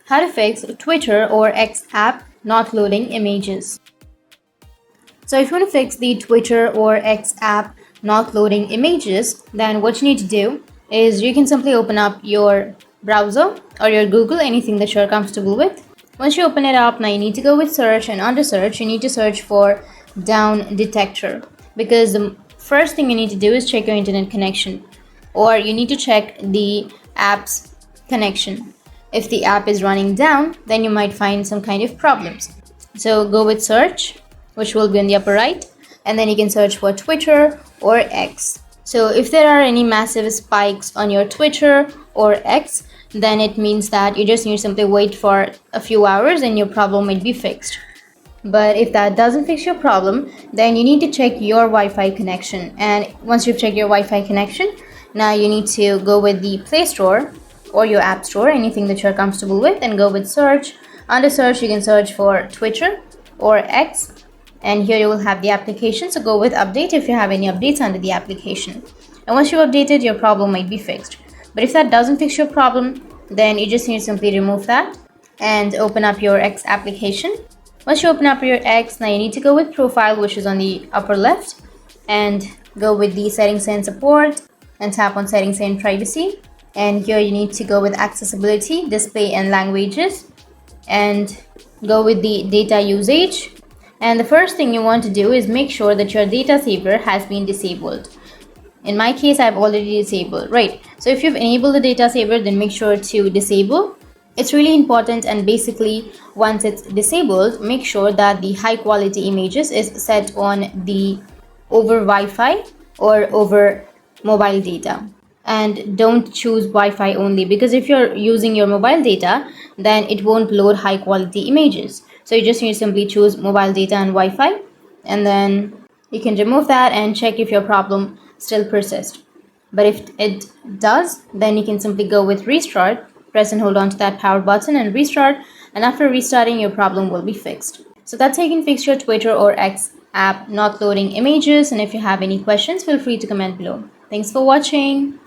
How to fix Twitter or X app not loading images. So if you want to fix the Twitter or X app not loading images, then what you need to do is you can simply open up your browser or your Google, anything that you're comfortable with. Once you open it up, now you need to go with search, and under search you need to search for down detector, because the first thing you need to do is check your internet connection, or you need to check the app's connection. If the app is running down, then you might find some kind of problems. So go with search, which will be on the upper right, and then you can search for Twitter or X. So if there are any massive spikes on your Twitter or X, then it means that you just need to simply wait for a few hours and your problem might be fixed. But if that doesn't fix your problem, then you need to check your Wi-Fi connection. And once you've checked your Wi-Fi connection, now you need to go with the Play Store or your App Store, anything that you're comfortable with, and go with search. Under search, you can search for Twitter or X, and here you will have the application. So go with update if you have any updates under the application. And once you've updated, your problem might be fixed. But if that doesn't fix your problem, then you just need to simply remove that and open up your X application. Once you open up your X, now you need to go with profile, which is on the upper left, and go with the settings and support and tap on settings and privacy. And here you need to go with accessibility, display and languages, and go with the data usage. And the first thing you want to do is make sure that your data saver has been disabled. In my case, I've already disabled, right? So if you've enabled the data saver, then make sure to disable. It's really important, and basically once it's disabled, make sure that the high quality images is set on the over Wi-Fi or over mobile data. And don't choose Wi-Fi only, because if you're using your mobile data, then it won't load high quality images. So you just need to simply choose mobile data and Wi-Fi, and then you can remove that and check if your problem still persists. But if it does, then you can simply go with restart, press and hold on to that power button and restart, and after restarting, your problem will be fixed. So that's how you can fix your Twitter or X app not loading images. And if you have any questions, feel free to comment below. Thanks for watching.